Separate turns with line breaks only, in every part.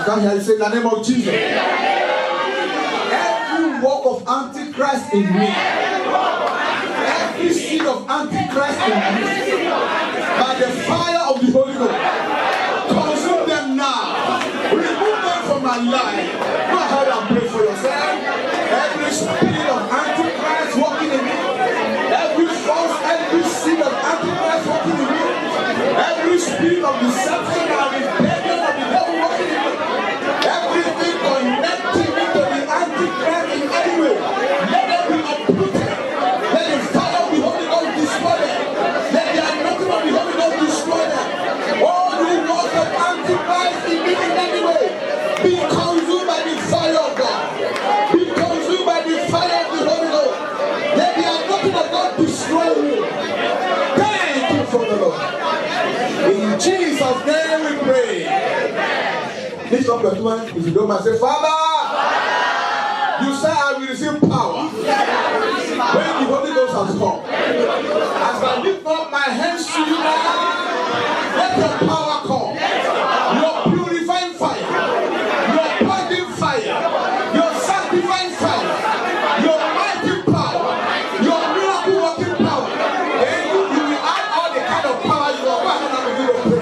I can't hear you say in the name of Jesus. Every work of Antichrist in me, every seed of Antichrist in me, by the fire of the Holy Ghost, consume them now. Remove them from my life. Go ahead and pray for yourself. Every spirit of Antichrist working in me, every seed of Antichrist working in me, every spirit of deception and rebellion of the devil working in me, everything connecting me to the Antichrist in any way, let them be uprooted. Let the fire of the Holy Ghost destroy them. Let the anointing of the Holy Ghost destroy them. All the works of Antichrist in me in any way, be consumed by the fire of God. Be consumed by the fire of the Holy Ghost. Let the anointing of God destroy you. Thank you for the Lord. In Jesus' name we pray. Lift up your two hands if you don't mind. Say, Father, you say I will receive power when the Holy Ghost has come. As I lift up my hands to you now, let your power come. Your purifying fire, your purging fire, your sanctifying fire, your mighty power, your miracle working power. Then you will add all the kind of power you are. Go ahead and begin to pray.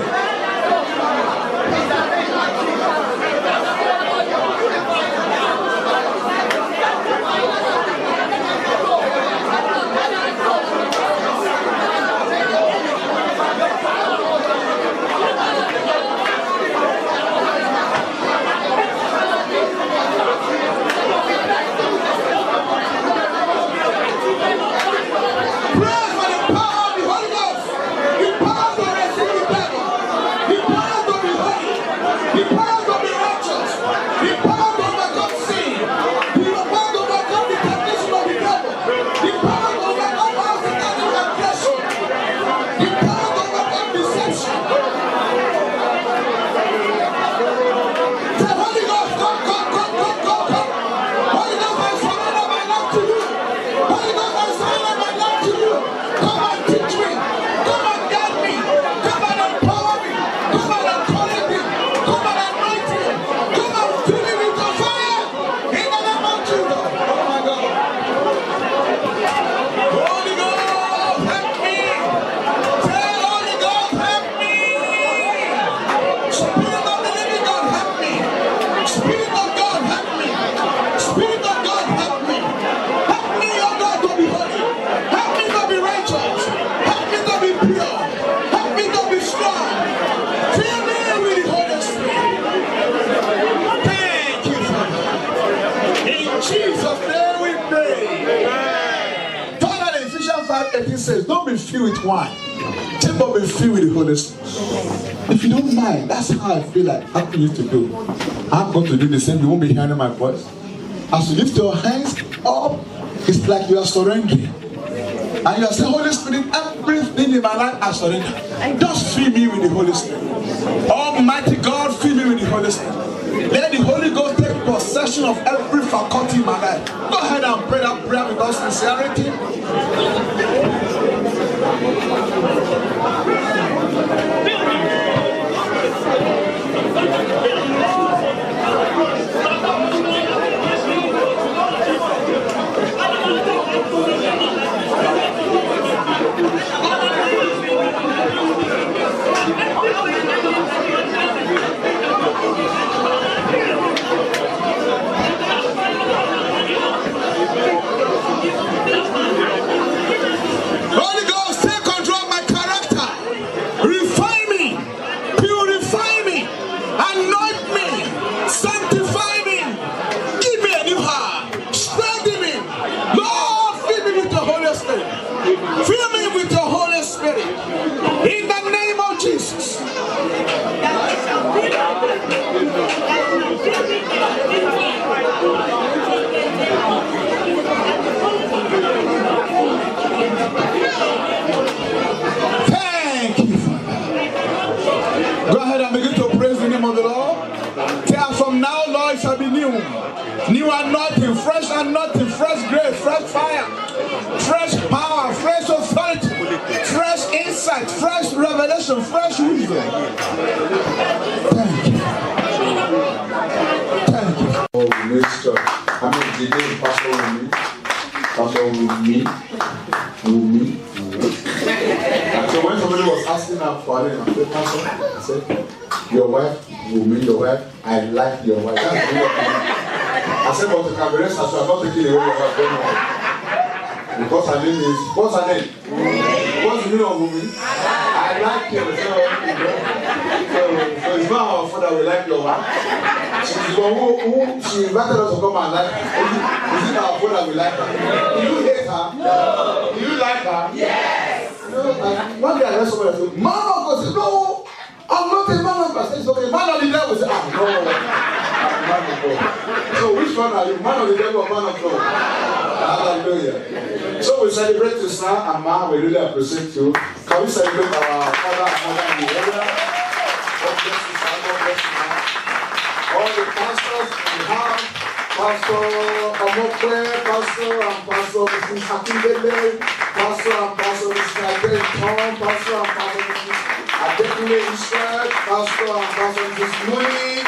Says, don't be filled with wine, just be filled with the Holy Spirit. If you don't mind, that's how I feel like I used to do. I'm going to do the same. You won't be hearing my voice. As you lift your hands up, it's like you are surrendering. And you are saying, Holy Spirit, everything in my life I surrender. Just fill me with the Holy Spirit. Almighty God, fill me with the Holy Spirit. Let the Holy Ghost take possession of every faculty in my life. Go ahead and pray that prayer without sincerity. Holy Ghost, take control of my character. Refine me, purify me, anoint me, sanctify me. Give me a new heart. Strengthen me. Lord, fill me with the Holy Spirit. Fill me with the Holy Spirit. In the name of Jesus. Thank you, Father. Go ahead and begin to praise the name of the Lord. Tell from now, Lord, it shall be new. New anointing, fresh grace, fresh fire, fresh power, fresh authority, fresh insight, fresh revelation, fresh wisdom. Thank you. I said, your wife will mean your wife. I like your wife. That's the real thing. I said, but the cabaret, I should not taking away your wife. Don't know. Because her name is, what's her name? What's the meaning of woman? I like you. So it's not our fault that we like your wife. She's the one who she invited us to come and like her. Is it our fault that we like her? Do you hate her? No. Do you like her? Yes. One day I heard somebody say, man of God, say, no, I'm not a man of God. It's okay. Man of the devil. Say, no, I'm man of God. So which one are you? Man of the devil or man of God? Hallelujah. So we celebrate you, sir and ma. We really appreciate you. Can we celebrate our father and mother in the area? God bless you, sir. God bless you, ma. All the pastors we have, Pastor Omokwe, Pastor and Pastor Mrs. Akindele, Pastor and Pastor Mrs. Adeton, Pastor and Pastor Mrs. Adekule Israel, Pastor and Pastor Mrs. Mooney,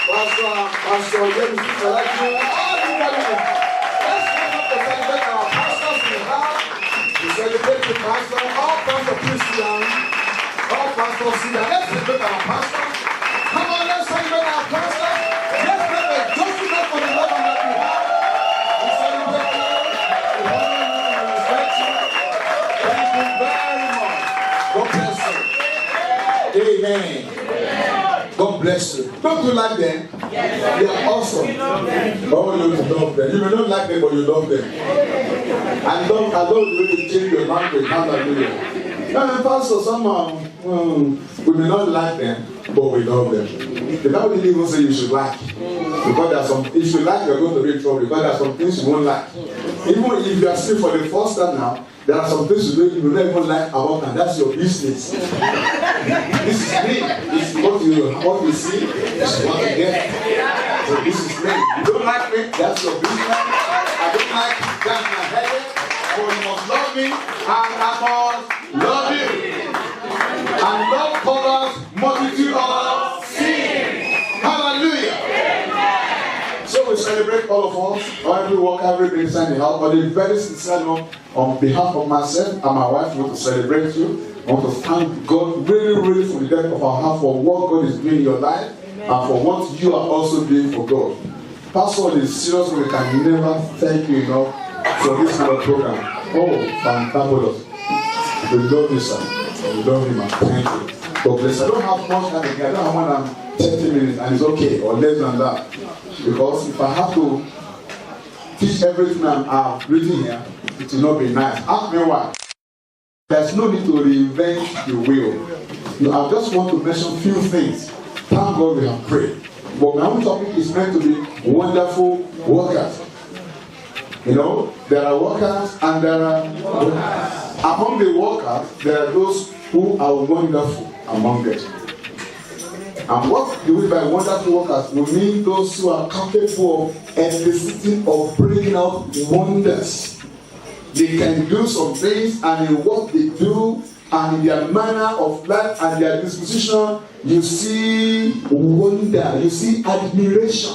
Pastor and Pastor James Salatu, all the people. We celebrate the pastor, all pastor Christian, all pastors see that. Let's celebrate our pastor. Come on, let's celebrate our pastor. Let's make a joyful night for the Lord on that behalf. We celebrate you. We honor you and respect you. Thank you very much. God bless you. Amen. God bless you. Don't you like them? They are awesome. Oh, you love them. You may not like them, but you love them. I don't really change your language. Hallelujah. And pastor, somehow we may not like them, but we love them. The Bible didn't even say you should like. Because there are some, if you like, you're going to be in trouble. Because there are some things you won't like. Even if you are still for the first time now, there are some things you will not even like about, and that's your business. This is me. This is what you see. This is what you get. So this is me. You don't like me, that's your business. I don't like that's my headache. But you must love me, and I must love you. And love covers multitude of sins. Hallelujah. So we celebrate all of us, every work, every day inside the house. But a very sincere note, on behalf of myself and my wife, we want to celebrate you. I want to thank God really from the depth of our heart for what God is doing in your life and for what you are also doing for God. Pastor, is serious. We can never thank you enough for this kind of program. Oh, fantabulous. We love you, sir. We love you, man. Thank you. God bless you. I don't have much time again. I don't have more than 30 minutes, and it's okay, or less than that. Because if I have to teach everything I've written here, it will not be nice. Ask me why. There's no need to reinvent the wheel. I just want to mention a few things. Thank God we have prayed. But my own topic is meant to be wonderful workers. You know, there are workers and there are workers. Among the workers, there are those who are wonderful among them. And what do we by wonderful workers? We mean those who are capable of eliciting or bringing out wonders. They can do some things, and in what they do, and in their manner of life and their disposition, you see wonder, you see admiration,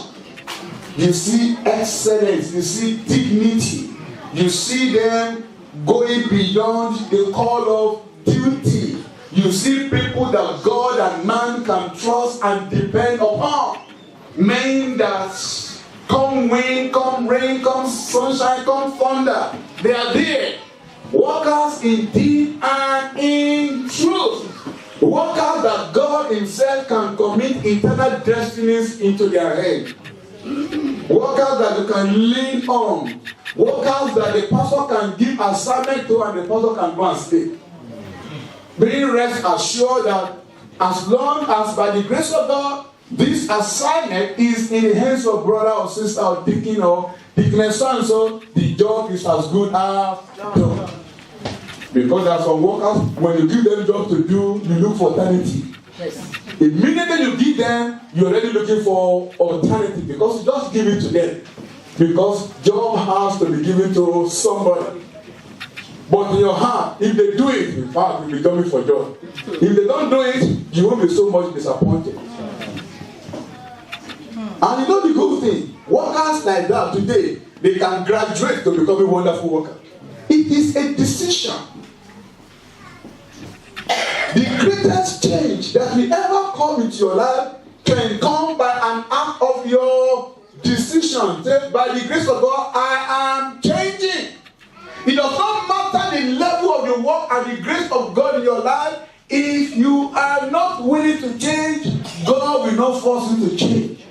you see excellence, you see dignity, you see them going beyond the call of duty. You see people that God and man can trust and depend upon. Men that come wind, come rain, come sunshine, come thunder, they are there. Workers in deed and in truth. Workers that God himself can commit eternal destinies into their head. Workers that you can lean on. Workers that the pastor can give assignment to and the pastor can go and stay. Being rest assured that as long as by the grace of God, this assignment is in the hands of brother or sister or deacon or deaconess so the job is as good as done. Because there are some workers, when you give them job to do, you look for eternity. Yes. Immediately you give them, you're already looking for alternative because you just give it to them. Because job has to be given to somebody. But in your heart, if they do it, in fact, you'll be coming for job. If they don't do it, you won't be so much disappointed. And you know the good thing, workers like that today, they can graduate to become a wonderful worker. It is a decision. The greatest change that will ever come into your life can come by an act of your decision. Say, by the grace of God, I am changing. It does not matter the level of your work and the grace of God in your life. If you are not willing to change, God will not force you to change.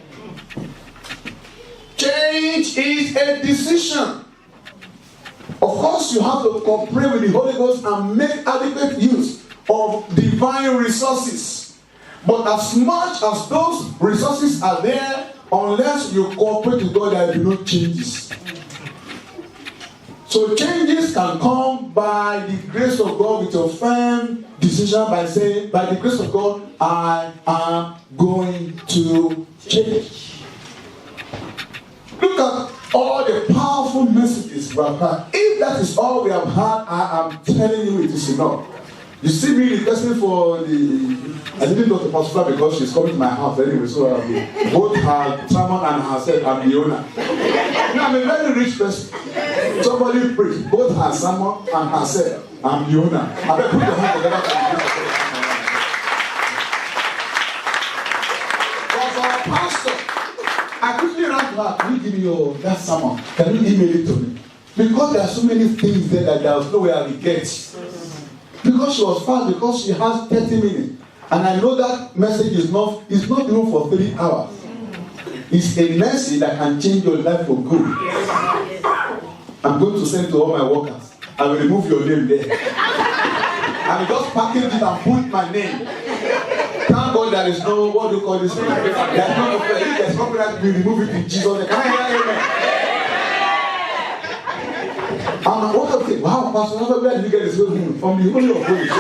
Change is a decision. Of course, you have to cooperate with the Holy Ghost and make adequate use of divine resources. But as much as those resources are there, unless you cooperate with God, there will be no changes. So changes can come by the grace of God with your firm decision by saying, by the grace of God, I am going to change. Look at all the powerful messages we have had. If that is all we have had, I am telling you it is enough. You see me requesting for the... I didn't go to Pastor because she's coming to my house anyway, so both her sermon and herself, I'm the owner. Now, I'm a very rich person. Somebody preach both her sermon and herself, I'm the owner. I better put your hand together for our pastor. I quickly ran to her, can you give me that sermon? Can you email it to me? Because there are so many things there that there was no way I will get. Because she was fast, because she has 30 minutes. And I know that message is not even for 3 hours. It's a message that can change your life for good. I'm going to send to all my workers. I will remove your name there. I will just package it and put my name. Thank God there is no, what do you call this? There's no, if there's copyright, we remove it in Jesus' name. Can I hear amen? And what I say, wow, Pastor, where did you get this whole thing? From the Holy of Holies.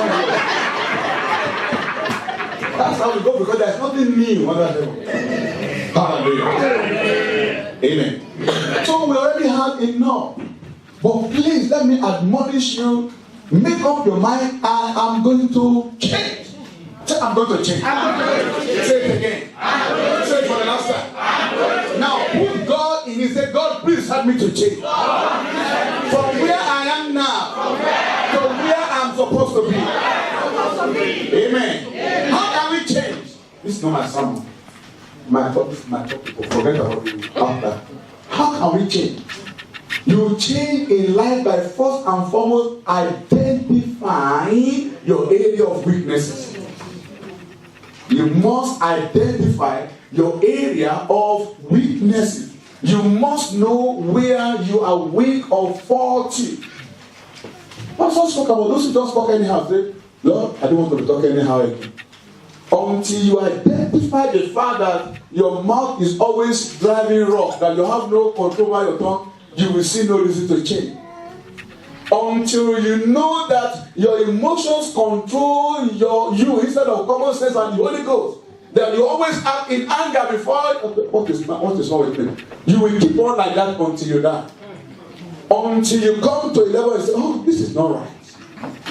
That's how we go, because there's nothing new under heaven. Hallelujah. Amen. So we already have enough. But please, let me admonish you, make up your mind, I am going to change. Say, I'm going to change. Say it again. Say it for the last time. Now, put God in it. Say, God, please help me to change. From where I am now to where I'm supposed to be. Amen. How can we change? This is not my sermon. My topic. Forget about it after. How can we change? You change in life by first and foremost identifying your area of weaknesses. You must identify your area of weaknesses. You must know where you are weak or faulty. Pastor spoke about those who just talk anyhow. Say, Lord, I don't want to be talking anyhow again. Until you identify the fact that your mouth is always driving rough, that you have no control over your tongue, you will see no reason to change. Until you know that your emotions control you instead of common sense and the Holy Ghost, that you always act in anger before what is wrong with me? You will keep on like that until you die. Until you come to a level and say, oh, this is not right.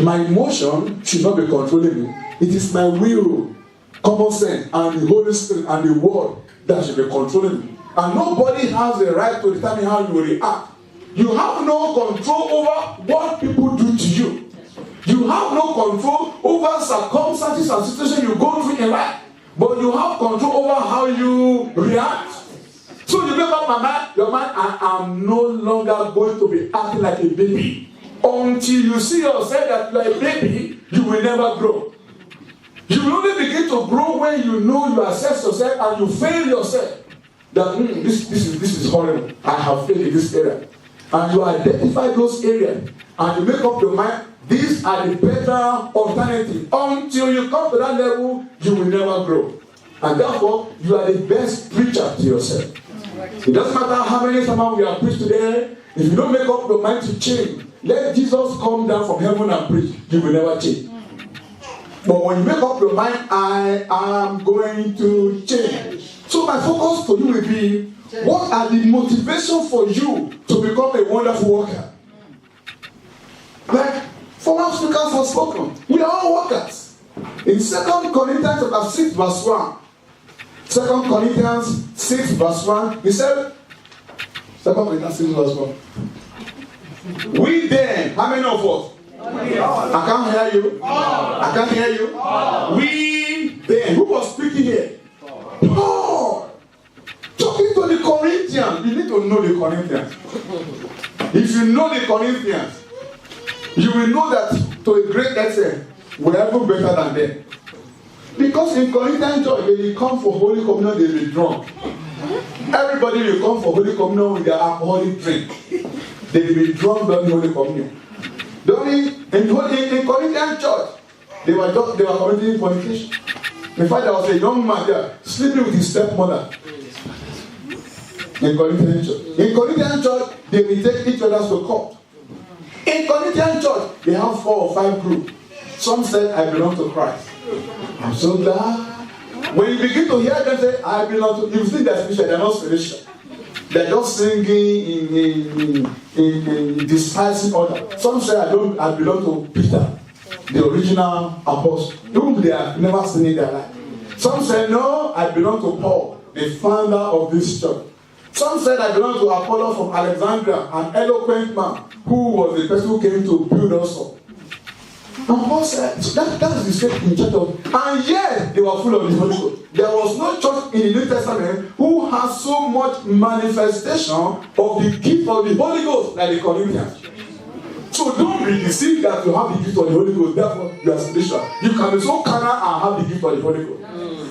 My emotion should not be controlling me. It is my will, common sense, and the Holy Spirit and the Word that should be controlling me. And nobody has the right to determine how you will react. You have no control over what people do to you. You have no control over circumstances and situations you go through in life. But you have control over how you react. So you make up your mind, I am no longer going to be acting like a baby. Until you see yourself that you are a baby, you will never grow. You will only begin to grow when you know you assess yourself and you fail yourself. That this is horrible. I have failed in this area. And you identify those areas and you make up your mind, these are the better alternatives. Until you come to that level, you will never grow. And therefore, you are the best preacher to yourself. It doesn't matter how many sermons we have preached today, if you don't make up your mind to change, let Jesus come down from heaven and preach, you will never change. But when you make up your mind, I am going to change. So my focus for you will be, what are the motivations for you to become a wonderful worker? Like former speakers have spoken, we are all workers. In 2 Corinthians chapter 6 verse 1, 2 Corinthians 6 verse 1, he said, 2 Corinthians 6 verse 1, we then, how many of us? I can't hear you. I can't hear you. We then, who was speaking here? Paul. Talking to the Corinthians. You need to know the Corinthians. If you know the Corinthians, you will know that to a great extent, we are even better than them. Because in Corinthian church, when you come for Holy Communion, they will be drunk. Everybody will come for Holy Communion with their alcoholic drink. They will be drunk during Holy Communion. In Corinthian church, they were committing fornication. In fact, there was a young man there sleeping with his stepmother. In Corinthian church. In Corinthian church, they will take each other to court. In Corinthian church, they have 4 or 5 groups. Some said, I belong to Christ. I'm so glad. When you begin to hear them say, I belong to, you see they're spiritual, they're not spiritual. They're just singing in despising order. Some say, I belong to Peter, the original apostle, whom they have never seen in their life. Some say, no, I belong to Paul, the founder of this church. Some said I belong to Apollo from Alexandria, an eloquent man who was the person who came to build us up. And Paul said, that's the same in church of, and yet they were full of the Holy Ghost. There was no church in the New Testament who has so much manifestation of the gift of the Holy Ghost like the Corinthians. So don't be deceived that you have the gift of the Holy Ghost, therefore you are spiritual. You can be so carnal and have the gift of the Holy Ghost.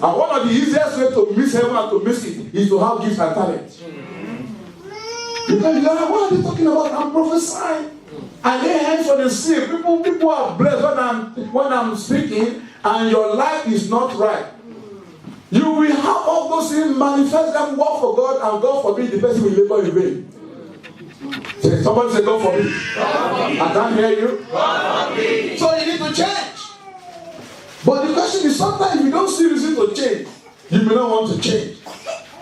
And one of the easiest ways to miss heaven and to miss it is to have gifts and talents. Because you are, what are they talking about? I'm prophesying. I lay hands on the sick. People are blessed when I'm speaking, and your life is not right. You will have all those things manifest them, work for God, and God forbid the person will labor in vain. Somebody say, God forbid. I can't hear you. So you need to change. But the question is, sometimes if you don't see reason to change, you may not want to change.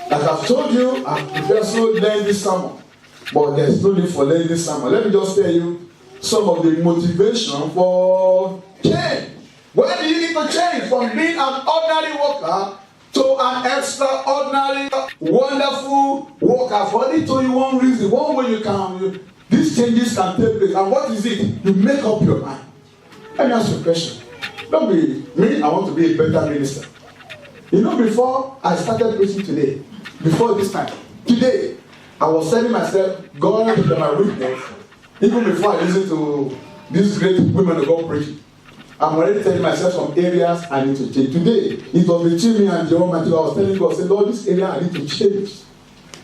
Like I've told you, I've just learned this sermon. But there's no need for learning this sermon. Let me just tell you some of the motivation for change. Where do you need to change? From being an ordinary worker to an extraordinary, wonderful worker. For only to you one reason, one way you can, these changes can take place. And what is it? You make up your mind. Let me ask you a question. Don't be me, I want to be a better minister. You know, before I started preaching today, before this time, today, I was telling myself, God is my witness. Even before I listen to these great women of God preaching, I'm already telling myself some areas I need to change. Today, it was between me and Jehovah. I was telling God, I said, Lord, this area I need to change.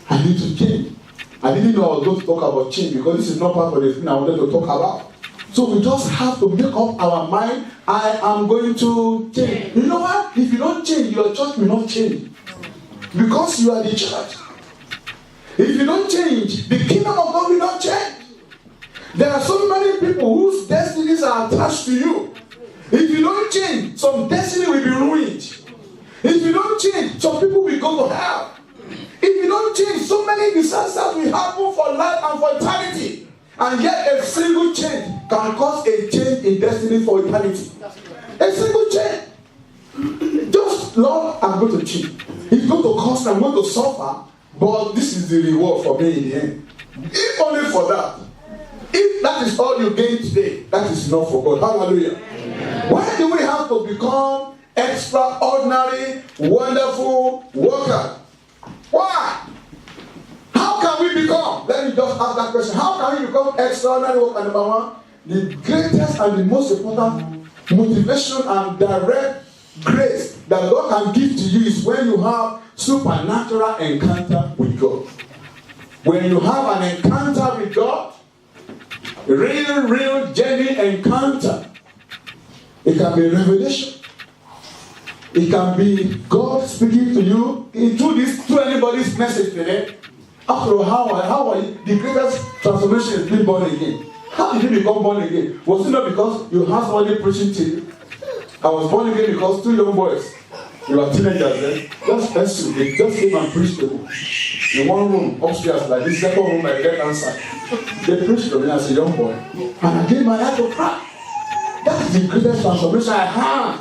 I need to change. I didn't know I was going to talk about change because this is not part of the thing I wanted to talk about. So we just have to make up our mind. I am going to change. You know what? If you don't change, your church will not change. Because you are the church. If you don't change, the kingdom of God will not change. There are so many people whose destinies are attached to you. If you don't change, some destiny will be ruined. If you don't change, some people will go to hell. If you don't change, so many disasters will happen for life and for eternity. And yet a single change can cause a change in destiny for eternity. A single change. Just, Lord, I'm going to change. It's going to cost me, I'm going to suffer. But this is the reward for me in the end. If only for that. If that is all you gain today, that is enough for God. Hallelujah. Amen. Why do we have to become extraordinary, wonderful workers? Why? How can we become? Let me just ask that question. How can we become extraordinary worker? Number one, the greatest and the most important motivation and direct grace that God can give to you is when you have supernatural encounter with God. When you have an encounter with God, real, genuine encounter, it can be revelation. It can be God speaking to you through anybody's message today. After all, how are you? The greatest transformation is being born again. How did you become born again? Was it not because you had somebody preaching to you? I was born again because 2 young boys, they were teenagers then, they just came and preached to me. In one room, upstairs, like this second room, my left hand side. They preached to me as a young boy. And I gave my life to Christ. That's the greatest transformation I had.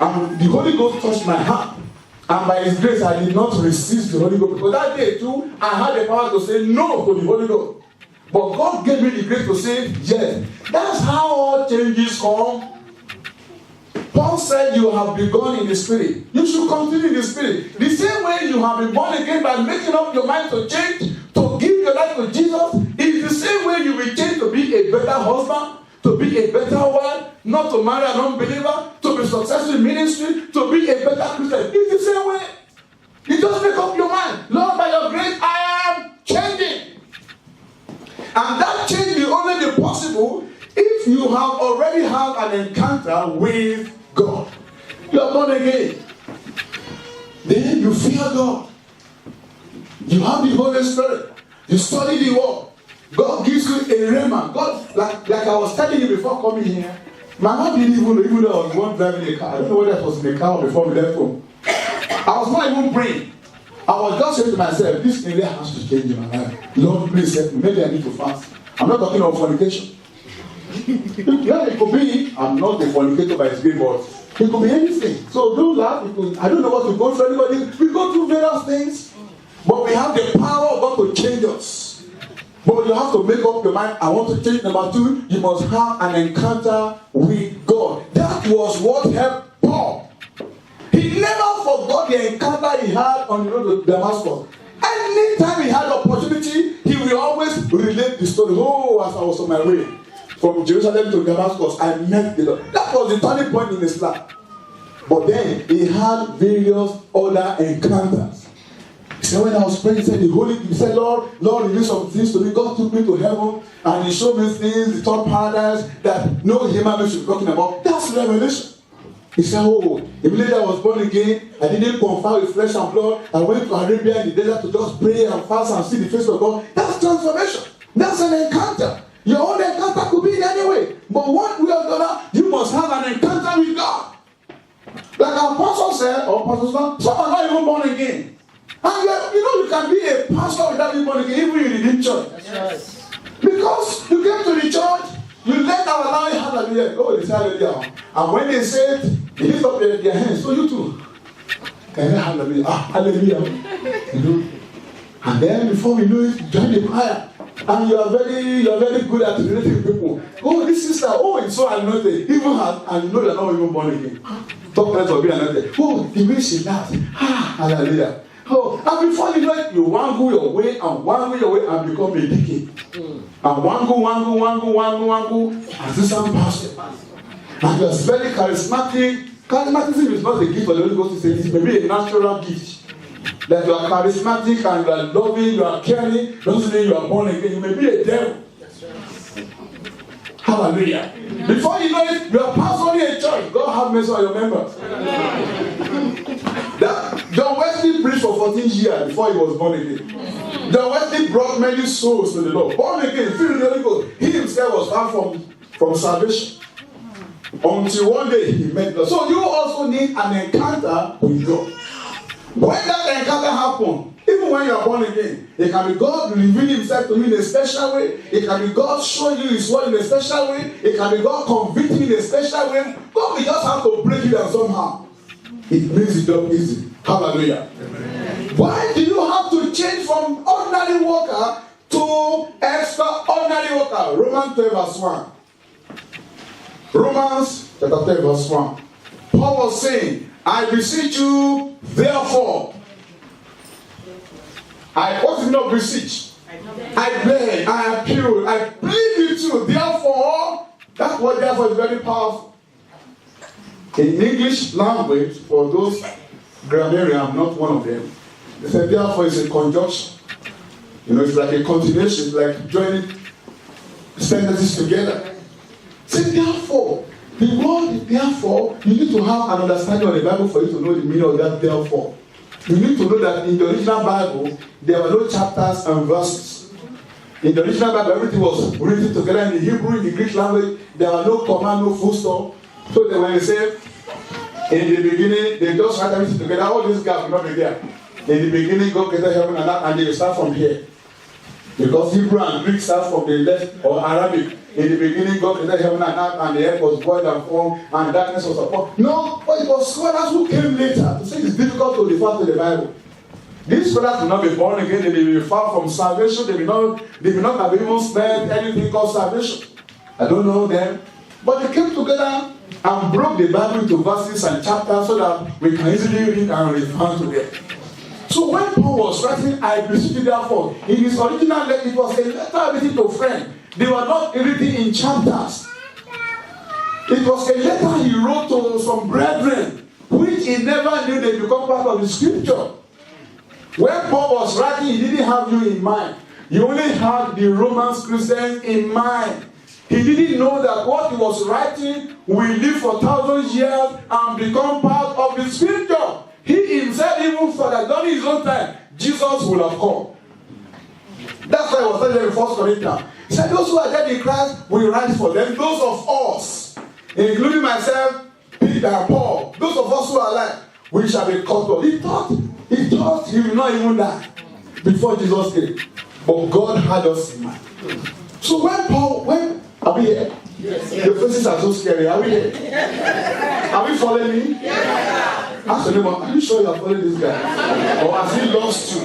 And the Holy Ghost touched my heart. And by His grace, I did not resist the Holy Ghost. Because that day too, I had the power to say no to the Holy Ghost. But God gave me the grace to say, yes. That's how all changes come. Paul said you have begun in the Spirit. You should continue in the Spirit. The same way you have been born again by making up your mind to change, to give your life to Jesus, is the same way you will change to be a better husband, to be a better wife, not to marry an unbeliever, to be successful in ministry, to be a better Christian. It's the same way. You just make up your mind. Lord, by your grace, I am changing. And that change will only be possible if you have already had an encounter with God. You are born again. Then you fear God. You have the Holy Spirit. You study the Word. God gives you a rhema. God, like I was telling you before coming here, my mom didn't even though I was one driving a car. I don't know whether I was in the car before we left home. I was not even praying. I was just saying to myself, this area has to change in my life. Lord, please help me. Maybe I need to fast. I'm not talking of fornication. Yeah, it could be, I'm not a fornicator by his grace, but it could be anything. So don't laugh. I don't know what to go through. Anybody, we go through various things, but we have the power of God to change us. But you have to make up your mind. I want to change. Number 2, you must have an encounter with God. That was what helped Paul. He never forgot the encounter he had on the road to Damascus. Anytime he had opportunity, he will always relate the story. Oh, as I was on my way from Jerusalem to Damascus, I met the Lord. That was the turning point in his life. But then he had various other encounters. He said, when I was praying, he said, Lord, reveal some things to me. God took me to heaven and he showed me things, the third paradise that no human being should be talking about. That's revelation. He said, oh, immediately I was born again, I didn't confer with flesh and blood. I went to Arabia in the desert to just pray and fast and see the face of God. That's transformation. That's an encounter. Your own encounter could be in any way. But one way or another, you must have an encounter with God. Like our pastor said, or pastor said, some are not even born again. And you can be a pastor without being born again, even in the church. That's right. Because you came to the church, you let our life hallelujah. Oh, they say hallelujah. And when they said, they lift up their hands, so you too. Can you hallelujah? Hallelujah. And then before we know it, join the choir. And you are very good at relating with people. Oh, this sister, it's so anointed. Even her, and you know they're not even born again. Talk less of being anointed. Oh, the way she laughs. Hallelujah. Oh, and before you know it, you wangle your way and become a deacon. And wangle, assistant pastor. And you are very charismatic. Charismatism is not a gift for the Holy Ghost. It's maybe a natural gift. That you are charismatic and you are loving, you are caring, doesn't mean you are born again. You may be a devil. Hallelujah. Before you know it, you are pastoring a church. God have mercy on your members. John Wesley preached for 14 years before he was born again. John Wesley brought many souls to the Lord. Born again, filled with the Holy Ghost. He himself was far from salvation. Until one day he met God. So you also need an encounter with God. When that encounter happens, even when you are born again, it can be God revealing himself to you in a special way. It can be God showing you his word in a special way. It can be God convicting you in a special way. God will just have to break you down somehow. It makes it up easy. Hallelujah. Amen. Why do you have to change from ordinary worker to extraordinary worker? Romans 12 verse 1. Romans chapter 12 verse 1. Paul was saying, I beseech you, therefore. What is not beseech? I beg, I appeal, I plead with you, therefore. That word therefore is very powerful. In English language, for those grammarians, I'm not one of them. They say therefore is a conjunction. It's like a continuation, it's like joining sentences together. Say therefore. The word therefore, you need to have an understanding of the Bible for you to know the meaning of that therefore. You need to know that in the original Bible, there were no chapters and verses. In the original Bible, everything was written together in the Hebrew, in the Greek language. There were no command, no full stop. So when they say, in the beginning, they just write everything together. All these gaps will not be there. In the beginning, God created heaven and earth, and they start from here. Because Hebrew and Greek start from the left, or Arabic. In the beginning, God created heaven and earth, and the earth was void and formed, and darkness was upon. No, but it was scholars who came later to say it's difficult to refer to the Bible. These brothers will not be born again, they will be far from salvation, they will not have even spent anything called salvation. I don't know them. But they came together and broke the Bible into verses and chapters so that we can easily read and refer to them. So when Paul was writing, I beseech you therefore, in his original letter, it was a letter written to friends. They were not written in chapters. It was a letter he wrote to some brethren, which he never knew they become part of the scripture. When Paul was writing, he didn't have you in mind. He only had the Roman Christians in mind. He didn't know that what he was writing will live for 1,000 years and become part of the scripture. He himself even thought that during his own time, Jesus will have come. That's why I was telling you in 1 Corinthians. He said, those who are dead in Christ will rise for them. Those of us, including myself, Peter and Paul, those of us who are alive, we shall be caught up. He thought he will not even die before Jesus came. But God had us in mind. So are we here? Yes. Your faces are so scary. Are we here? Are we following me? Yes. Ask your neighbor, are you sure you are following this guy? Or has he lost you?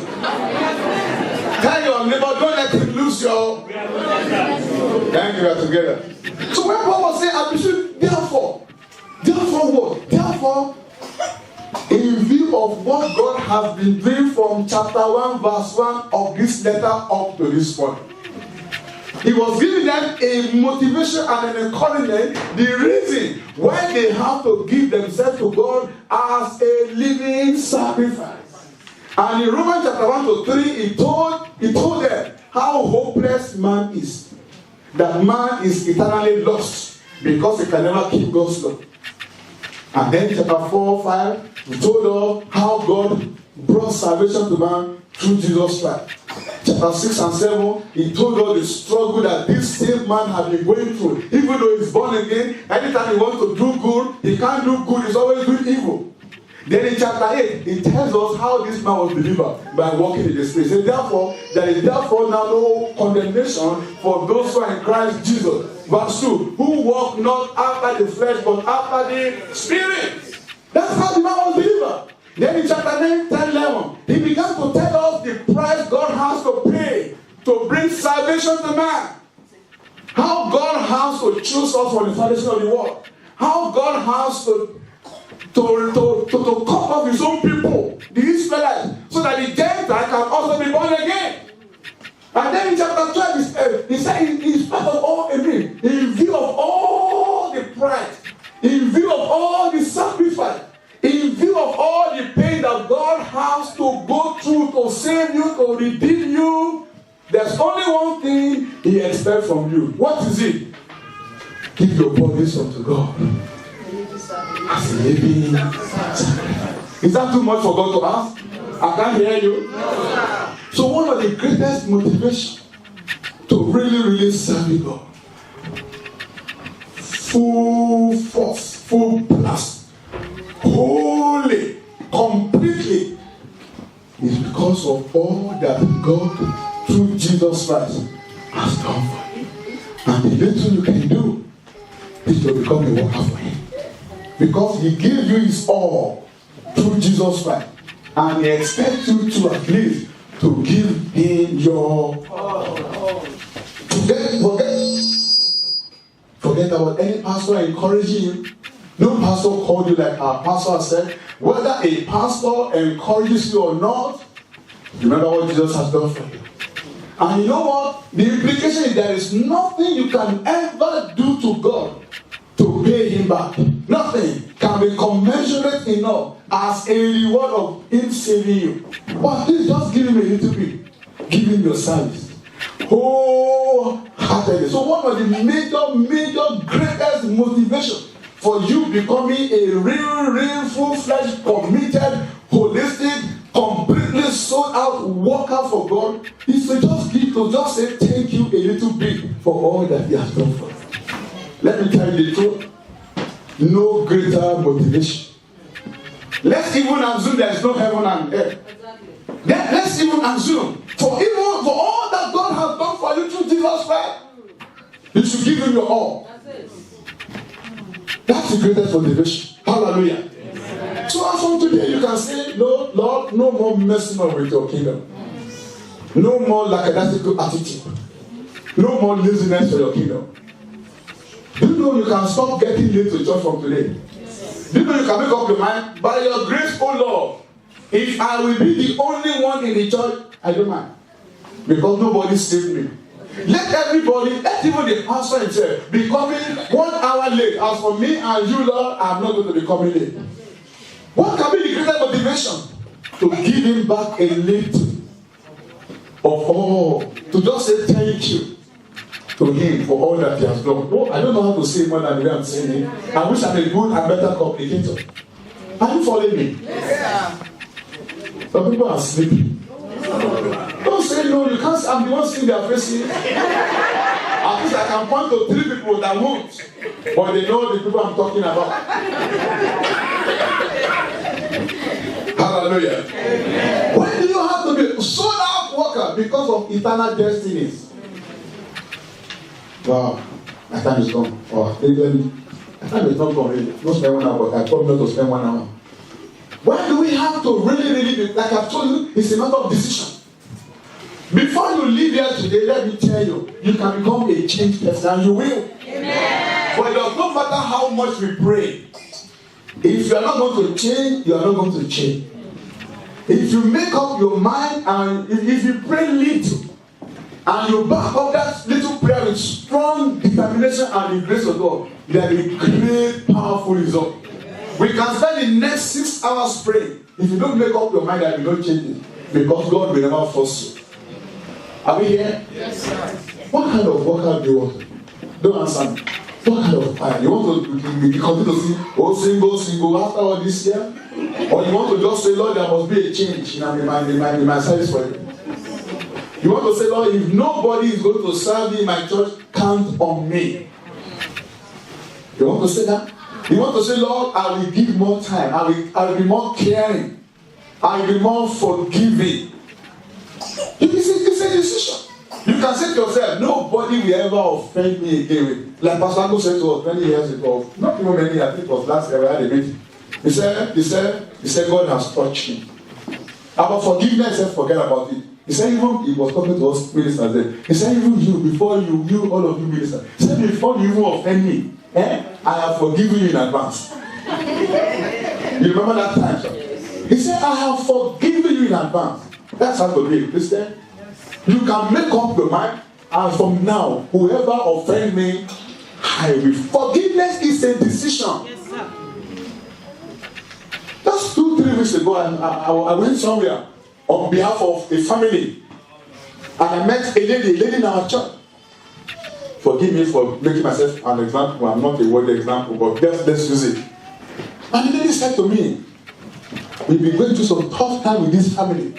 Tell your neighbor, don't let him lose your. Thank you, we are together. So when Paul was saying, I beseech, therefore what? Therefore, in view of what God has been doing from chapter 1, verse 1 of this letter up to this point, he was giving them a motivation and an encouragement, the reason why they have to give themselves to God as a living sacrifice. And in Romans chapter 1 to 3, he told them how hopeless man is. That man is eternally lost because he can never keep God's law. And then chapter 4, 5, he told us how God brought salvation to man through Jesus Christ. Chapter 6 and 7, he told us the struggle that this same man had been going through. Even though he's born again, anytime he wants to do good, he can't do good, he's always doing evil. Then in chapter 8, he tells us how this man was delivered by walking in the Spirit. So therefore, there is therefore now no condemnation for those who are in Christ Jesus. Verse 2, who walk not after the flesh, but after the Spirit. That's how the man was delivered. Then in chapter 9, 10, 11, he began to tell us the price God has to pay to bring salvation to man. How God has to choose us for the foundation of the world. How God has to cut off his own people, the Israelites, so that the Gentiles can also be born again. And then in chapter 12, he said, in spite of all, in view of all the price, in view of all the sacrifice, in view of all the pain that God has to go through to save you, to redeem you, there's only one thing he expects from you. What is it? Give your bodies unto God as a living sacrifice. Is that too much for God to ask? I can't hear you. So one of the greatest motivations to really serve God, full force, full blast, wholly, completely, is because of all that God through Jesus Christ has done for you. And the little you can do is to become a worker for him. Because he gave you his all through Jesus Christ. And he expects you to at least to give him your all. Forget about any pastor encouraging you. No pastor called you like our pastor said. Whether a pastor encourages you or not, remember what Jesus has done for you. And you know what? The implication is there is nothing you can ever do to God to pay him back. Nothing can be commensurate enough as a reward of him saving you. But please just give him a little bit. Give him your service. Wholeheartedly. So one of the major, greatest motivation for you becoming a real, full-fledged, committed, holistic, completely sold out worker for God is to just say thank you a little bit for all that he has done for you. Let me tell you the truth. No greater motivation. Let's even assume there is no heaven and earth. Then let's even assume for all that God has done for you through Jesus Christ, you should give him your all. That's the greatest motivation. Hallelujah. Yes. So as from today you can say, say, no, Lord, no more messing up with your kingdom. No more lackadaisical attitude. No more laziness for your kingdom. Do you know you can stop getting late to church from today? Do you know you can make up your mind? By your grace, oh Lord, if I will be the only one in the church, I don't mind. Because nobody saved me. Let everybody, let even the pastor himself be coming 1 hour late. As for me and you, Lord, I'm not going to be coming late. What can be the greater motivation? To give him back a little of all. To just say thank you to him for all that he has done. No, I don't know how to say more than the way I'm saying it. I wish I'm a good and better communicator. Are you following me? Yes. Some people are sleeping. Don't say no, you can't. I'm the one seeing their faces. At least I can point to 3 people that won't. But they know the people I'm talking about. Hallelujah. Amen. When do you have to be sold out worker because of eternal destinies? Wow, my time is gone. Oh, my time is not gone really. Don't spend 1 hour, but I told you not to spend 1 hour. Why do we have to really be, like I've told you, it's a matter of decision. Before you leave here today, let me tell you, you can become a changed person and you will. Amen. But it does not matter how much we pray. If you are not going to change, you are not going to change. If you make up your mind and if you pray little and you back up that little prayer with strong determination and the grace of God, there will be great, powerful result. We can spend the next 6 hours praying. If you don't make up your mind that you don't change it, because God will never force you. Are we here? Yes, sir. What kind of worker do you want? Don't answer me. What kind of fire? You want to continue to sing, oh, single after all this year? Or you want to just say, Lord, there must be a change in my service for you? You want to say, Lord, if nobody is going to serve me in my church, count on me. You want to say that? You want to say, Lord, I will give more time. I will be more caring. I will be more forgiving. It's a decision. You can say to yourself, nobody will ever offend me again. Like Pastor Anko said to us many years ago, not even many, I think it was last year we had a meeting. He said, God has touched me. About forgiveness, he said, forget about it. He said, even he was talking to us ministers then. He said, even you, before you, all of you ministers, he said, before you even offend me, I have forgiven you in advance. You remember that time, sir? He said, I have forgiven you in advance. That's how to be a Christian. You can make up your mind, and from now, whoever offends me, I will. Forgiveness is a decision. Yes, sir. Just 2-3 weeks ago, I went somewhere on behalf of a family, and I met a lady in our church. Forgive me for making myself an example. I'm not a word example, but let's use it. And the lady said to me, we've been going through some tough time with this family.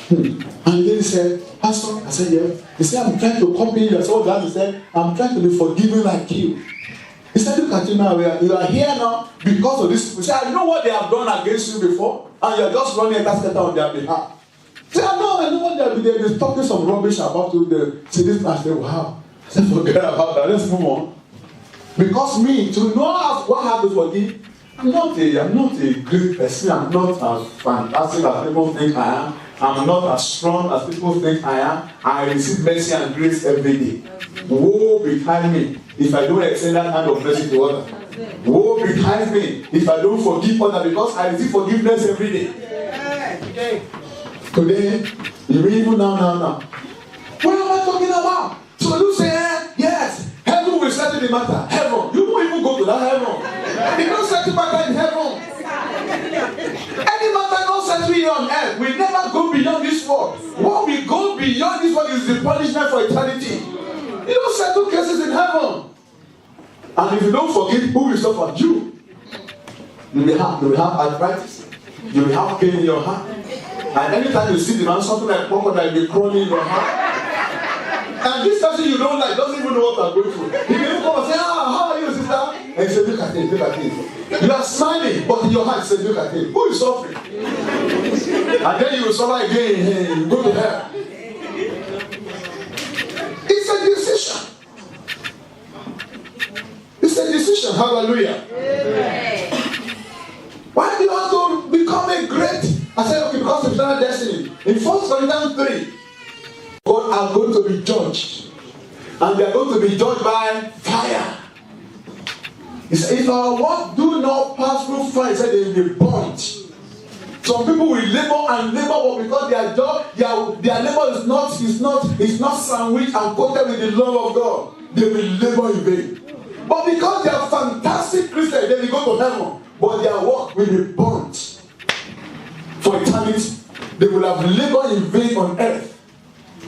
And the lady said, Pastor, I said, yeah. He said, I'm trying to copy you. That's all that he said. I'm trying to be forgiving like you. He said, look at you now. You are here now because of this. He said, I know what they have done against you before, and you're just running a basket on their behalf. He said, I know what they've been talking some rubbish about you. See this man. I said, wow. I said, forget about that. Let's move on. Because me, to know what I have to forgive, I'm not a great person. I'm not as fantastic as people think I am. I'm not as strong as people think I am. I receive mercy and grace every day. Woe behind me if I don't extend that kind of mercy to others. Woe behind me if I don't forgive others, because I receive forgiveness every day. Today, you even now. What am I talking about? So you say, yes, heaven will settle the matter. Heaven. You won't even go to that heaven. They don't settle the matter in heaven. Any matter not settled here on earth will never go beyond this world. What will go beyond this world is the punishment for eternity. You don't settle cases in heaven. And if you don't forgive, who will suffer? You. You will have arthritis. You will have pain in your heart. And anytime you see the man, something like crocodile will be crawling in your heart. And this person you don't like doesn't even know what I'm going through. He will come and say, how are you, sister? And he said, look at it. You are smiling, but in your heart, he said, look at it. Who is suffering? And then you will suffer again, you go to hell. It's a decision. It's a decision. Hallelujah. Amen. Why do you have to become a great eternal destiny. In 1 Corinthians 3, God are going to be judged. And they are going to be judged by fire. He said, if our work do not pass through fire, he said they will be burnt. Some people will labor and labor, but because their job, their labor is not sandwiched and coated with the love of God, they will labor in vain. But because they are fantastic Christians, they will go to heaven, but their work will be burnt for eternity. They will have labored in vain on earth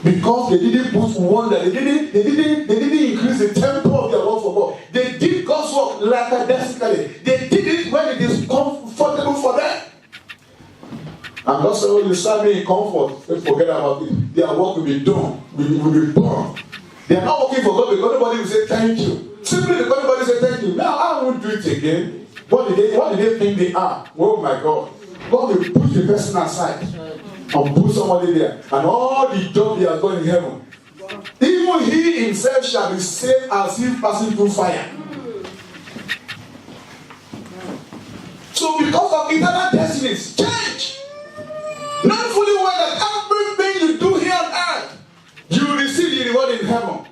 because they didn't put wonder, they didn't increase the tempo of their work for God. They did God's work lackadaisically. They did it when it is comfortable for them. And God said, when you serve me in comfort, forget about it. Their work will be done, will be done. They are not working for God because nobody will say thank you. Simply because nobody say thank you. Now I won't do it again. What did they think they are? Oh my God. God will push the person aside and put somebody there. And all the job he has done in heaven, even he himself shall be saved as if passing through fire. So because of eternal destinies, change. Not fully aware that everything you do here on earth, you will receive the reward in heaven.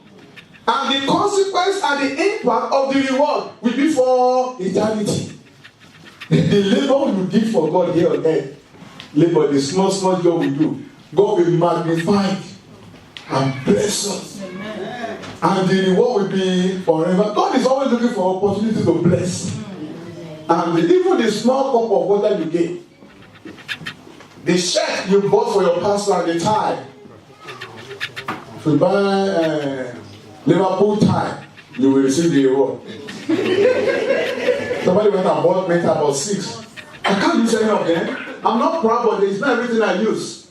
And the consequence and the impact of the reward will be for eternity. The labor you did for God here on earth, labor, the small job we do, God will magnify and bless us. Amen. And the reward will be forever. God is always looking for opportunities to bless. And even the small cup of water you gave, the shirt you bought for your pastor and the tie. If you buy Liverpool tie, you will receive the reward. Somebody went and bought metal about 6. I can't use any of them. I'm not proud, but it's not everything I use.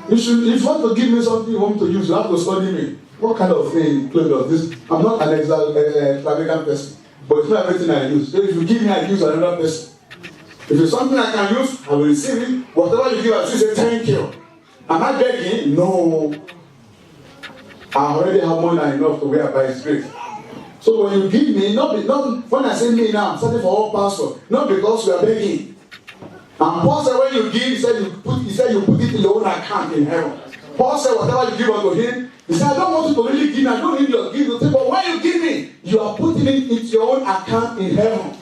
If you want to give me something you want to use, you have to study me. What kind of thing clothes this? I'm not an extravagant person, but it's not everything I use. So if you give me, I use another person. If it's something I can use, I will receive it. Whatever you give, I say thank you. Am I begging? No. I already have more than enough to wear by His grace. So when you give me, not when I say me now, I'm starting for all pastors, not because we are begging. And Paul said when you give, he said you put it in your own account in heaven. Paul said whatever you give unto him, he said I don't want you to really give me, I don't need your gift, but when you give me, you are putting it into your own account in heaven.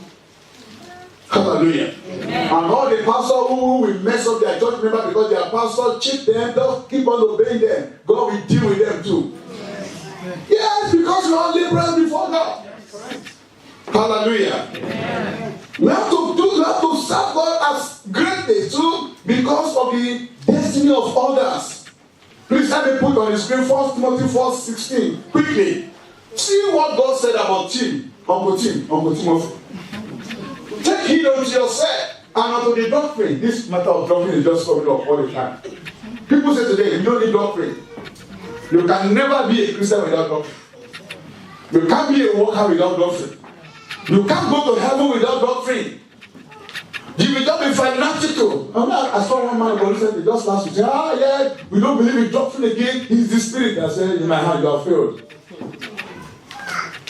Hallelujah. Amen. And all the pastors who will mess up their church member because their pastor cheat them, don't keep on obeying them. God will deal with them too. Yes, because we are liberals before God. Hallelujah. Amen. We have to serve God as greatly too because of the destiny of others. Please let me put on the screen 1 Timothy 4:16 quickly. See what God said about Uncle Timothy. Take heed unto yourself and unto the doctrine. This matter of doctrine is just coming up all the time. People say today, you don't need doctrine. You can never be a Christian without doctrine. You can't be a worker without doctrine. You can't go to heaven without doctrine. You will just be fanatical. I saw one man who said just last week, yeah, we don't believe in doctrine again. He's the spirit. I said, in my hand, you have failed.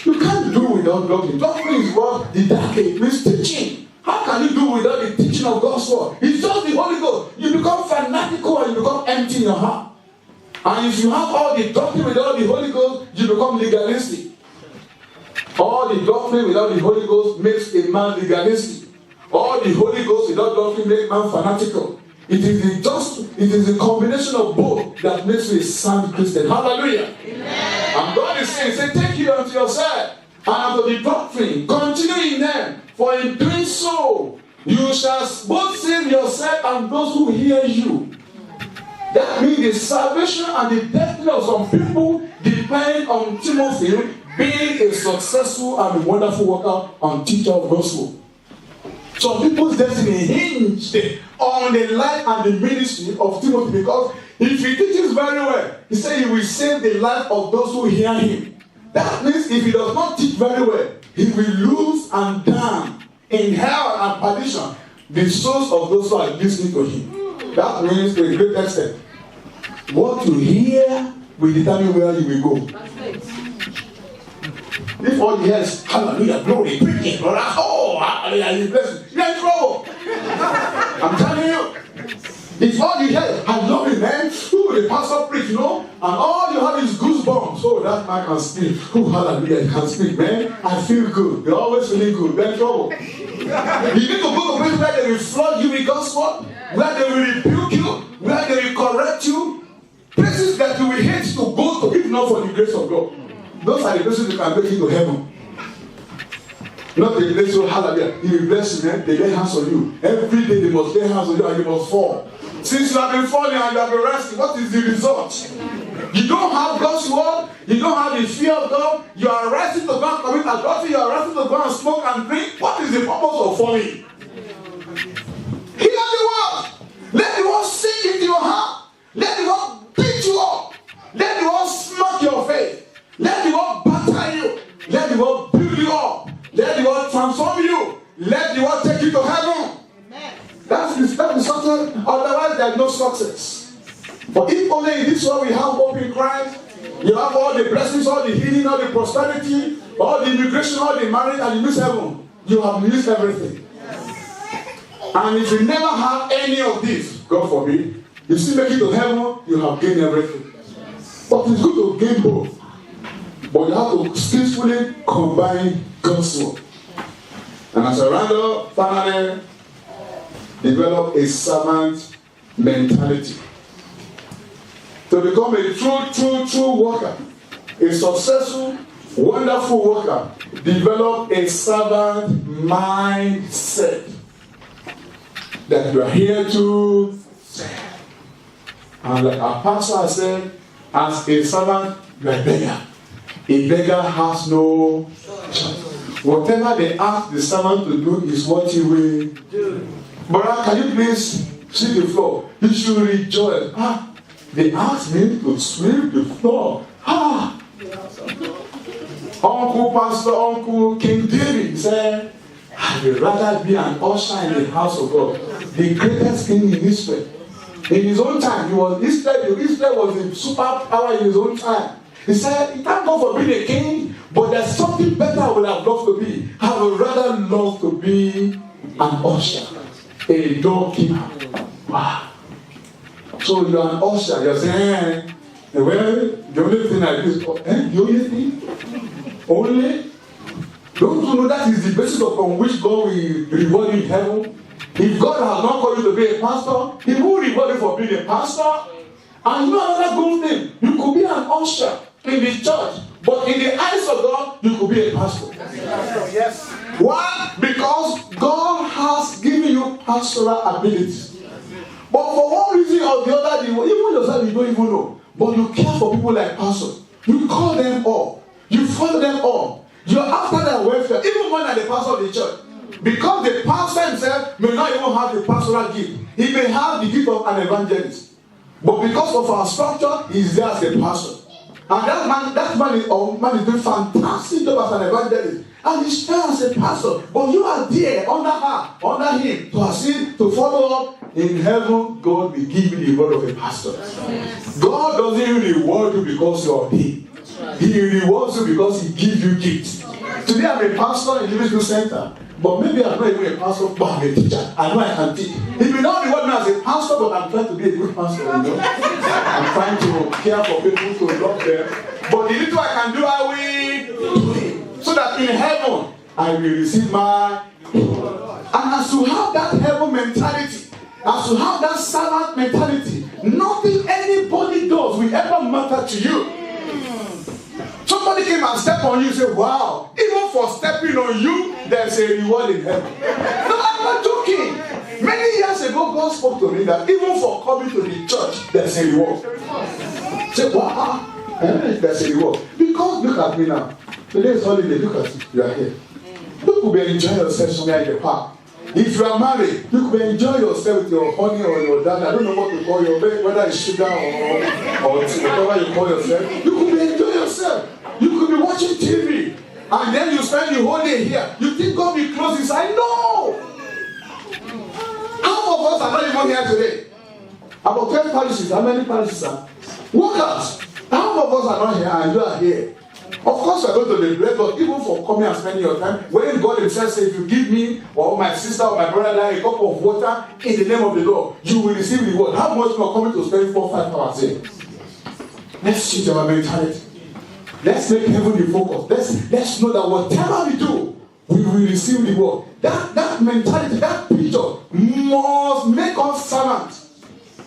You can't do without doctrine. Doctrine is what the dark age means teaching. How can you do without the teaching of God's word? It's just the Holy Ghost. You become fanatical and you become empty in your heart. And if you have all the doctrine without the Holy Ghost, you become legalistic. All the doctrine without the Holy Ghost makes a man legalistic. All the Holy Ghost without doctrine makes a man fanatical. It is a combination of both that makes you a sound Christian. Hallelujah. Amen. And God is saying, take heed unto yourself and unto the doctrine. Continue in them. For in doing so, you shall both save yourself and those who hear you. That means the salvation and the destiny of some people depend on Timothy being a successful and wonderful worker and teacher of gospel. Some people's destiny hinged on the life and the ministry of Timothy because if he teaches very well, he said he will save the life of those who hear him. That means if he does not teach very well, he will lose and damn in hell and perdition the souls of those who are listening to him. That means to a great extent, what you hear will determine where you will go. If all you hear is hallelujah, glory, preaching, oh, hallelujah, you are in trouble. I'm telling you. pastor preach, and all you have is goosebumps. Oh, that man can speak. Oh, hallelujah, he can speak, man. I feel good. You're always feeling good. You're in trouble. You need to go to places where they will flog you with God's word, where they will rebuke you, where they will correct you. Places that you will hate to go to, if not for the grace of God. Those are the places that can take you to heaven. Not the place of hallelujah. He will bless you, man. They lay hands on you. Every day they must lay hands on you and you must fall. Since you have been falling and you have been resting, what is the result? You don't have God's word. You don't have the fear of God. You are resting to go and commit adultery. You are resting to go and smoke and drink. What is the purpose of falling? Hear the word. Let the word sink into your heart. Let the word beat you up. Let the word smack your face. Let the word batter you. Let the word build you up. Let the word transform you. Let the word take you to heaven. Amen. That's the success. Otherwise, there is no success. But if only in this world we have hope in Christ, you have all the blessings, all the healing, all the prosperity, all the immigration, all the marriage, and you miss heaven. You have missed everything. And if you never have any of this, God forbid, you still make it to heaven, you have gained everything. But it's good to gain both. But you have to skillfully combine God's word. And as a round up, finally, develop a servant mentality. To become a true worker, a successful, wonderful worker, develop a servant mindset. That you are here to serve. And like our pastor said, as a servant, you are a beggar. A beggar has no choice. Whatever they ask the servant to do is what he will do. Brother, can you please sweep the floor? You should rejoice. They asked me to sweep the floor. Uncle Pastor, Uncle King David said, I would rather be an usher in the house of God. The greatest king in Israel. In his own time, Israel was a superpower in his own time. He said, he can't go for being a king, but there's something better I would have loved to be. I would rather love to be an usher, a doorkeeper. Wow. So you're an usher, you're saying, well, the only thing I do is, the only thing? Only? Don't you know that is the basis upon which God will reward you in heaven? If God has not called you to be a pastor, He will reward you for being a pastor. And you know another good thing, you could be an usher in the church, but in the eyes of God, you could be a pastor. Yes. Why? Because God has given you pastoral abilities. But for one reason or the other, even yourself, you don't even know. But you care for people like pastors. You call them up. You follow them up. You're after their welfare, even more than the pastor of the church. Because the pastor himself may not even have the pastoral gift. He may have the gift of an evangelist. But because of our structure, he's there as a pastor. And that man is doing fantastic job as an evangelist. And he's there as a pastor. But you are there under her, under him, to assist, to follow up. In heaven, God will give you the reward of a pastor. God doesn't reward you because you are paid. He rewards you because He gives you gifts. Today I'm a pastor in the Living Center. But maybe I'm not even a pastor, but I'm a teacher. I know I can teach. He may not reward me as a pastor, but I'm trying to be a good pastor. I'm trying to care for people, to love them. But the little I can do, I will do it. So that in heaven, I will receive my reward. And as you have that heaven mentality, as you have that servant mentality, nothing anybody does will ever matter to you. Somebody came and stepped on you and said, wow, even for stepping on you, there's a reward in heaven. No, I'm not joking. Many years ago, God spoke to me that even for coming to the church, there's a reward. Say, wow, there's a reward. Because look at me now. Today is holiday, look at you. You are here. You could be enjoying yourself somewhere in the park. If you are married, you could enjoy yourself with your honey or your dad. I don't know what to call your baby, whether it's sugar or whatever you call yourself. You could be enjoying yourself. You could be watching TV. And then you spend the whole day here. You think God will close His eyes? No! Half of us are not even here today. About 12 parishes. How many parishes are? Workers. Half of us are not here and you are here. Of course, we're going to the bread, but even for coming and spending your time, when God Himself says, if you give me or my sister or my brother a cup of water in the name of the Lord, you will receive the reward. How much more coming to spend 4-5 hours here? Let's change our mentality. Let's make heaven the focus. Let's know that whatever we do, we will receive the word. That mentality, that picture must make us servants.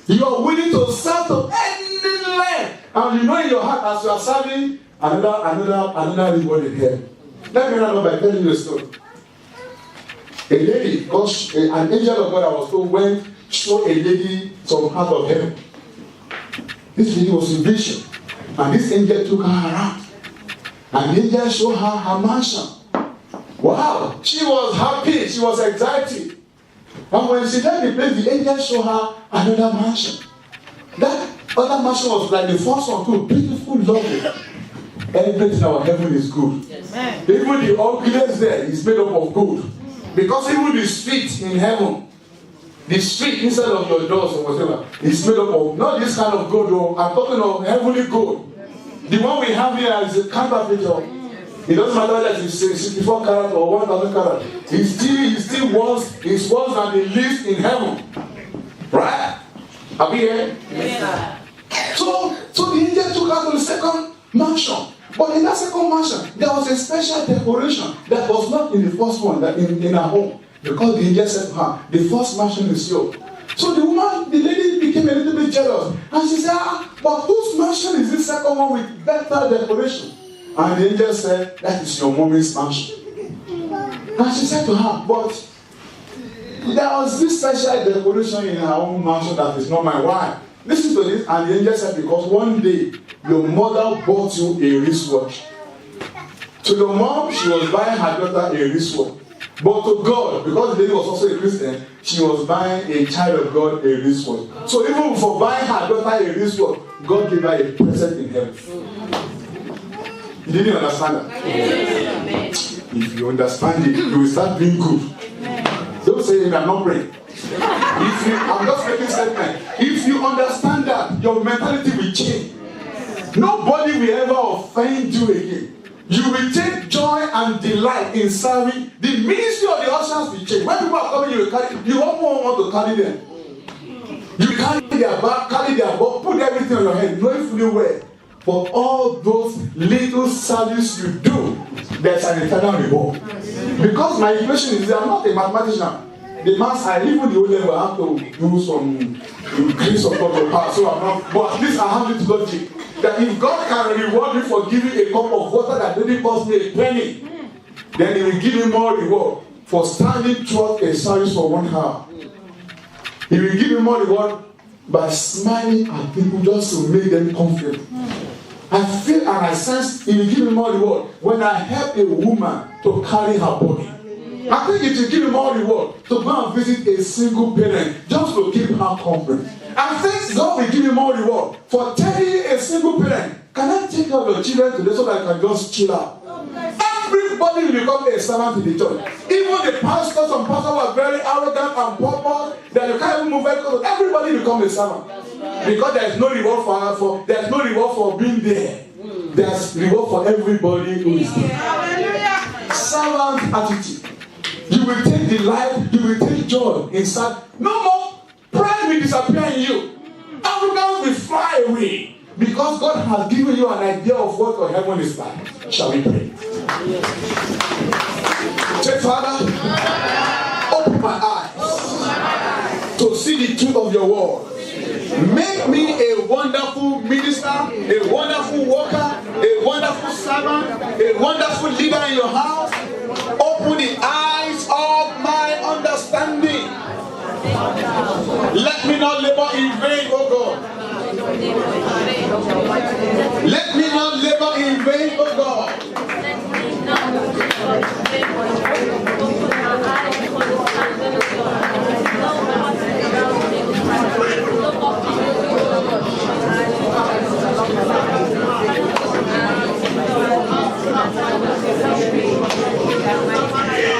You are willing to serve to any land. And you know in your heart as you are serving another reward in heaven. Let me know by telling you a story. A lady, an angel of God, I was told, went show a lady some part of heaven. This lady was in vision. And this angel took her around. And the angel showed her mansion. Wow! She was happy. She was excited. And when she left the place, the angel showed her another mansion. That other mansion was like the first one too. Beautiful, lovely. Everything in our heaven is good. Yes. Even the ugliest there is made up of gold. Because even the street in heaven, the street inside of your doors or whatever, is made up of not this kind of gold. Though. I'm talking of heavenly gold. The one we have here is a counterfeit. It doesn't matter whether it's 64 karat or 1,000 karat. It's still worse than the least in heaven. Right? Are we here? Yes. So the angel took her to the second mansion. But in that second mansion, there was a special decoration that was not in the first one, that in her home. Because the angel said to her, the first mansion is yours. So the lady became a little bit jealous. And she said, but whose mansion is this second one with better decoration? And the angel said, that is your mommy's mansion. And she said to her, but there was this special decoration in her own mansion that is not my wife. Listen to this. And the angel said, because one day your mother bought you a wristwatch. To the mom, she was buying her daughter a wristwatch. But to God, because the lady was also a Christian, she was buying a child of God a wristwatch. So even for buying her daughter a wristwatch, God gave her a present in heaven. You didn't understand that? Amen. If you understand it, you will start being good. Don't say I'm not praying. I'm just making a statement. If you understand that, your mentality will change. Nobody will ever offend you again. You will take joy and delight in serving. The ministry of the ushers will change. When people are coming, you won't want to carry them. You carry their bag, carry their bag, put everything on your head, knowing fully well. For all those little service you do, there's an eternal reward. Because my equation is, I'm not a mathematician. The maths, even the O-level, I have to do some increase of God power. So I'm not, but at least I have it logic. That if God can reward me for giving a cup of water that didn't cost me a penny, then He will give me more reward for standing throughout a service for 1 hour. He will give me more reward by smiling at people just to make them comfortable. I feel and I sense He will give me more reward when I help a woman to carry her body. I think it will give me more reward to go and visit a single parent just to keep her comfort. I think God will give me more reward for telling a single parent, can I take care of your children today so that I can just chill out? Everybody will become a servant in the church. Even the pastors and pastors who are very arrogant and pompous, that you can't even move very close. Everybody will become a servant. Because there is no reward for being there. There's reward for everybody who is there. Servant attitude. You will take delight, you will take joy inside. No more pride will disappear in you. Arrogance will fly away. Because God has given you an idea of what your heaven is like. Shall we pray? Say, Father, open my eyes to see the truth of your word. Make me a wonderful minister, a wonderful worker, a wonderful servant, a wonderful leader in your house. Open the eyes of my understanding. Let me not labor in vain, O God. Let me not labor in vain, O God.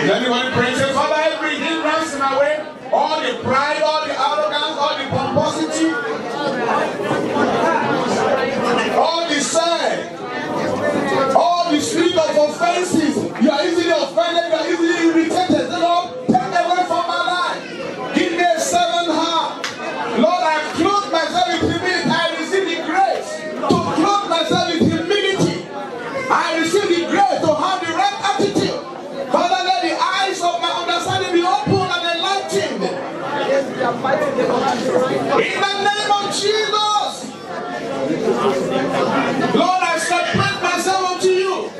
Anyone pray, say, Father, every hindrance in my way, all the pride, all the arrogance, all the pomposity, all the In the name of Jesus. Lord, I separate myself unto you.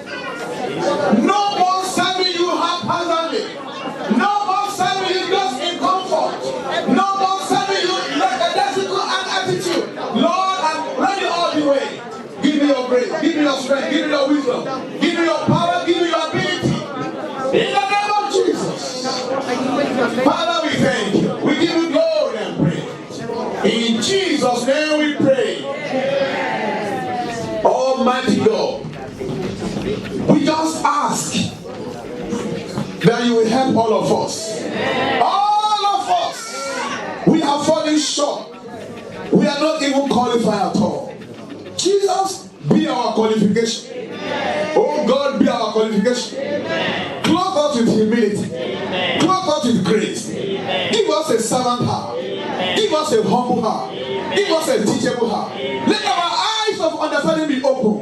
No more serving you haphazardly. No more serving you just in comfort. No more serving you like a desperate attitude. Lord, I'm ready all the way. Give me your grace, give me your strength, give me your wisdom, give me your power, give me your ability. In the name of Jesus. Father, we thank you. We give you glory and praise. In Jesus' name we pray. Almighty God, we just ask that you will help all of us. All of us. We have fallen short. We are not even qualified at all. Jesus, be our qualification. Oh God, be our qualification. Clothe us with humility. Clothe us with grace. Give us a servant heart. Give us a humble heart. Give us a teachable heart. Let our eyes of understanding be open.